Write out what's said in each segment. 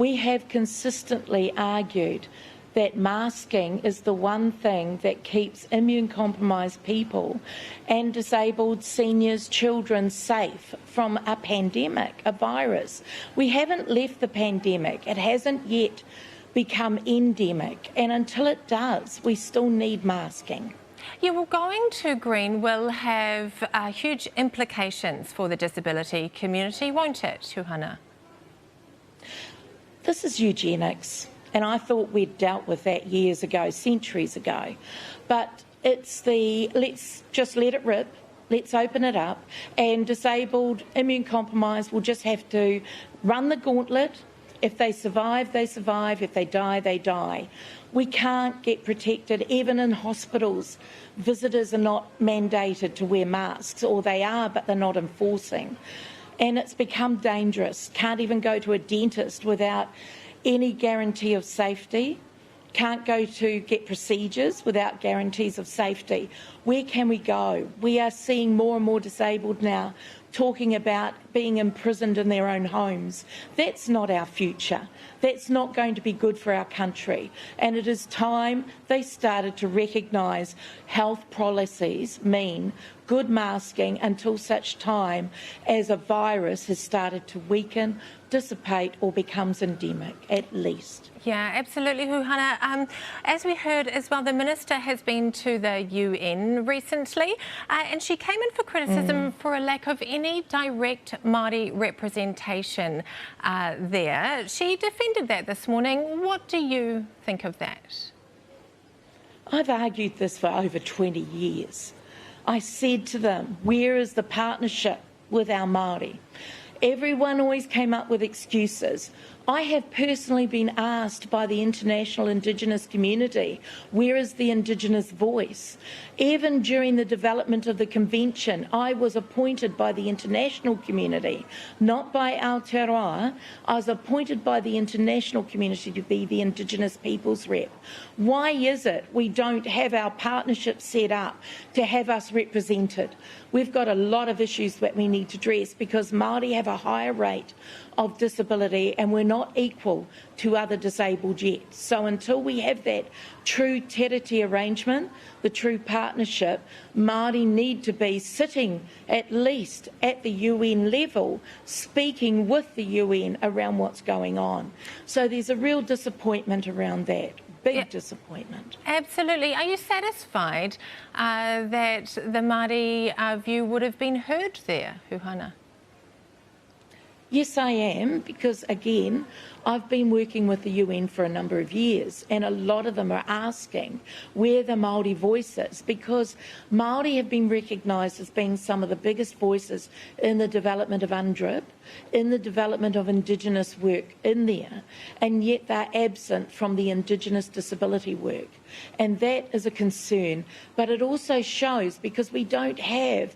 We have consistently argued that masking is the one thing that keeps immune-compromised people and disabled seniors, children safe from a pandemic, a virus. We haven't left the pandemic. It hasn't yet become endemic, and until it does, we still need masking. Yeah, well, going to green will have huge implications for the disability community, won't it, Huana? This is eugenics, and I thought we'd dealt with that years ago, centuries ago. But it's the let's just let it rip, let's open it up, and disabled, immune-compromised will just have to run the gauntlet. If they survive, they survive. If they die, they die. We can't get protected. Even in hospitals, visitors are not mandated to wear masks, or they are, but they're not enforcing. And it's become dangerous. Can't even go to a dentist without any guarantee of safety. Can't go to get procedures without guarantees of safety. Where can we go? We are seeing more and more disabled now talking about being imprisoned in their own homes. That's not our future. That's not going to be good for our country. And it is time they started to recognise health policies mean good masking until such time as a virus has started to weaken, dissipate or becomes endemic, at least. Yeah, absolutely, Huana. As we heard as well, the Minister has been to the UN recently and she came in for criticism for a lack of any direct Māori representation there. She defended that this morning. What do you think of that? I've argued this for over 20 years. I said to them, where is the partnership with our Māori? Everyone always came up with excuses. I have personally been asked by the international Indigenous community, where is the Indigenous voice? Even during the development of the convention, I was appointed by the international community, not by Aotearoa. I was appointed by the international community to be the Indigenous people's rep. Why is it we don't have our partnership set up to have us represented? We've got a lot of issues that we need to address because Māori have a higher rate of disability and we're not equal to other disabled yet. So until we have that true tereti arrangement, the true partnership, Māori need to be sitting at least at the UN level, speaking with the UN around what's going on. So there's a real disappointment around that. Big disappointment. Absolutely. Are you satisfied that the Māori view would have been heard there, Huana? Yes, I am, because again, I've been working with the UN for a number of years and a lot of them are asking where the Māori voice is, because Māori have been recognised as being some of the biggest voices in the development of UNDRIP, in the development of Indigenous work in there, and yet they're absent from the Indigenous disability work. And that is a concern, but it also shows, because we don't have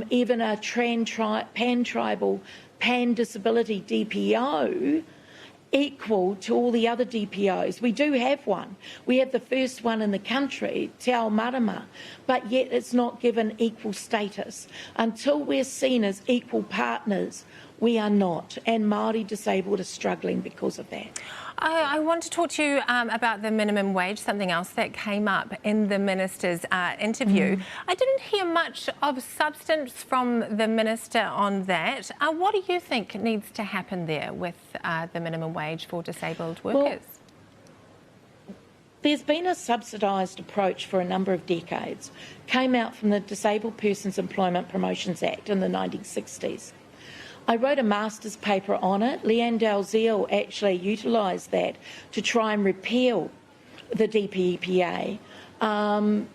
even a pan-tribal, pan-disability DPO equal to all the other DPOs. We do have one. We have the first one in the country, Te Ao Marama, but yet it's not given equal status. Until we're seen as equal partners, we are not, and Māori disabled are struggling because of that. I want to talk to you about the minimum wage, something else that came up in the Minister's interview. I didn't hear much of substance from the Minister on that. What do you think needs to happen there with the minimum wage for disabled workers? Well, there's been a subsidised approach for a number of decades. Came out from the Disabled Persons Employment Promotions Act in the 1960s. I wrote a master's paper on it. Leanne Dalziel actually utilised that to try and repeal the DPEPA,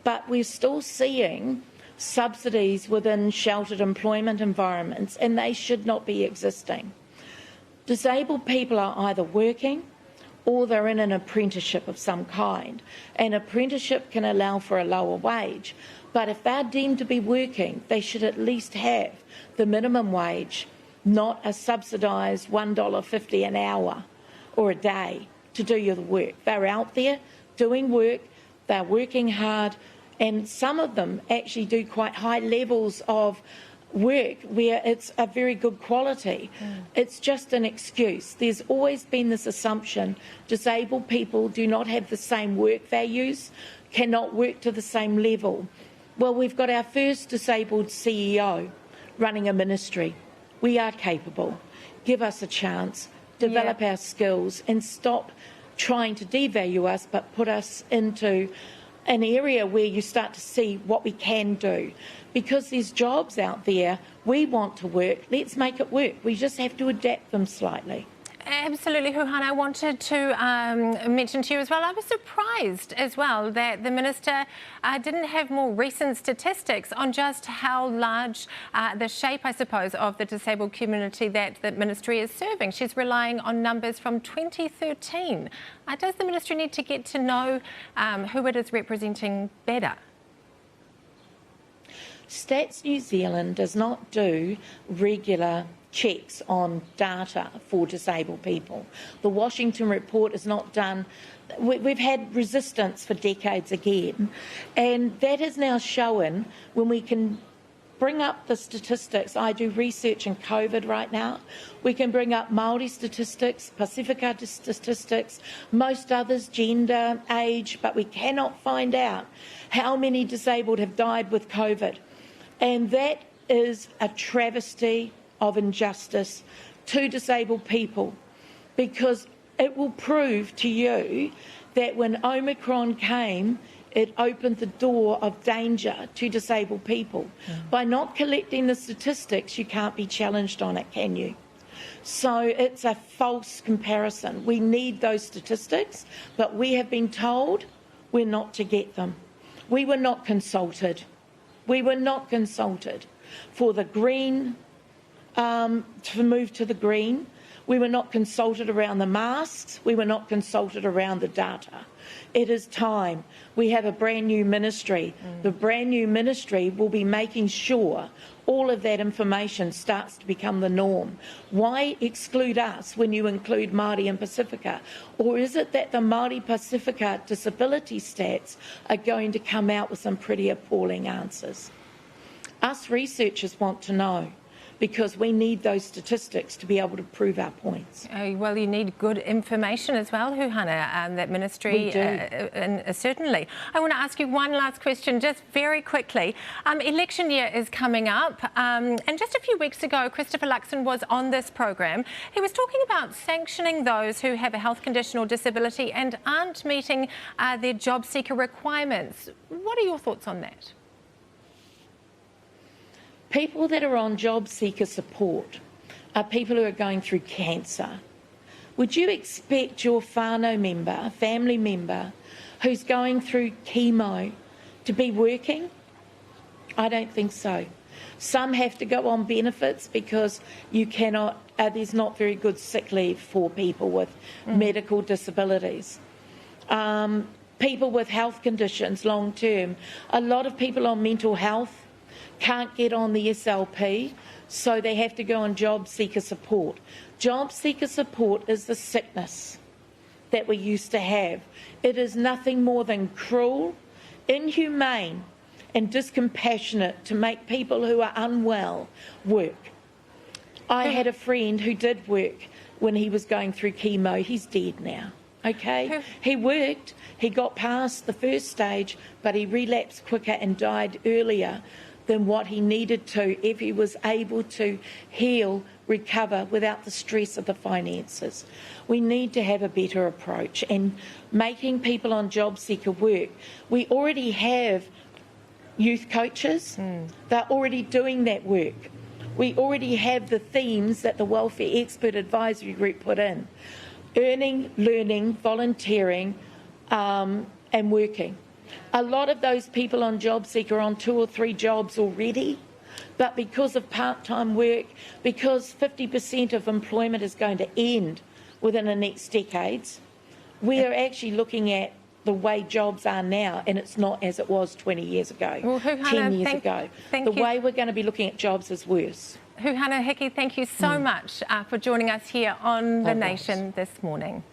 but we're still seeing subsidies within sheltered employment environments, and they should not be existing. Disabled people are either working or they're in an apprenticeship of some kind. An apprenticeship can allow for a lower wage, but if they're deemed to be working, they should at least have the minimum wage, not a subsidised $1.50 an hour or a day to do your work. They're out there doing work, they're working hard, and some of them actually do quite high levels of work where it's a very good quality. It's just an excuse. There's always been this assumption disabled people do not have the same work values, cannot work to the same level. Well, we've got our first disabled CEO running a ministry. We are capable. Give us a chance, develop our skills and stop trying to devalue us, but put us into an area where you start to see what we can do. Because there's jobs out there, we want to work, let's make it work. We just have to adapt them slightly. Absolutely, Huana. I wanted to mention to you as well, I was surprised as well that the Minister didn't have more recent statistics on just how large the shape, I suppose, of the disabled community that the Ministry is serving. She's relying on numbers from 2013. Does the Ministry need to get to know who it is representing better? Stats New Zealand does not do regular checks on data for disabled people. The Washington report is not done. We've had resistance for decades again, and that is now shown when we can bring up the statistics. I do research in COVID right now. We can bring up Māori statistics, Pacifica statistics, most others, gender, age, but we cannot find out how many disabled have died with COVID. And that is a travesty of injustice to disabled people, because it will prove to you that when Omicron came, it opened the door of danger to disabled people. By not collecting the statistics, you can't be challenged on it, can you? So it's a false comparison. We need those statistics, but we have been told we're not to get them. We were not consulted. We were not consulted for the green, to move to the green. We were not consulted around the masks. We were not consulted around the data. It is time. We have a brand new ministry. The brand new ministry will be making sure all of that information starts to become the norm. Why exclude us when you include Māori and Pacifica? Or is it that the Māori Pacifica disability stats are going to come out with some pretty appalling answers? Us researchers want to know, because we need those statistics to be able to prove our points. Well, you need good information as well, Huana, that ministry. We do. Certainly. I want to ask you one last question, just very quickly. Election year is coming up, and just a few weeks ago, Christopher Luxon was on this program. He was talking about sanctioning those who have a health condition or disability and aren't meeting their job seeker requirements. What are your thoughts on that? People that are on job seeker support are people who are going through cancer. Would you expect your whānau member, family member, who's going through chemo to be working? I don't think so. Some have to go on benefits because you cannot, there's not very good sick leave for people with medical disabilities. People with health conditions long term. A lot of people on mental health can't get on the SLP, so they have to go on job seeker support. Job seeker support is the sickness that we used to have. It is nothing more than cruel, inhumane and discompassionate to make people who are unwell work. I had a friend who did work when he was going through chemo. He's dead now. Okay? He worked, he got past the first stage, but he relapsed quicker and died earlier than what he needed to if he was able to heal, recover without the stress of the finances. We need to have a better approach, and making people on job seeker work. We already have youth coaches. They're already doing that work. We already have the themes that the Welfare Expert Advisory Group put in: earning, learning, volunteering and working. A lot of those people on job seeker are on 2 or 3 jobs already, but because of part-time work, because 50% of employment is going to end within the next decades, we are actually looking at the way jobs are now, and it's not as it was 20 years ago, well, 10 years ago. The way we're going to be looking at jobs is worse. Huana Hickey, thank you so much for joining us here on The Nation this morning.